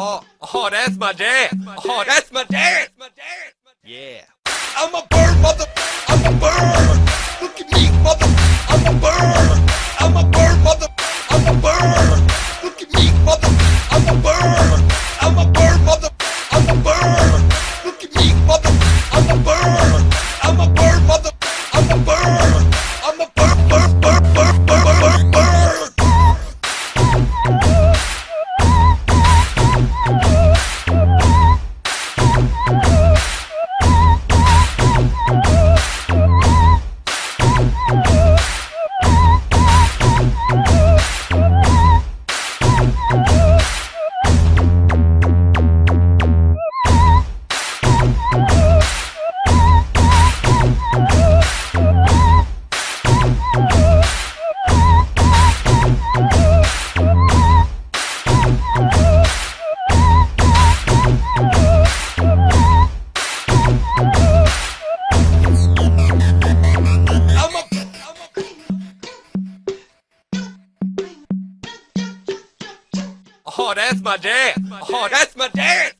Oh, that's my dad. Oh, that's my dad. Yeah. I'm a bird, mother. I'm a bird. Look at me, mother. I'm a bird. I'm a bird, mother. I'm a bird. Look at me, mother. I'm a bird. I'm a bird, mother. I'm a bird. Look at me, mother. I'm a bird. I'm a bird, mother. I'm a bird. I'm a bird, bird, bird, bird, bird, bird, bird. Oh, that's my dad. Oh, that's my dad.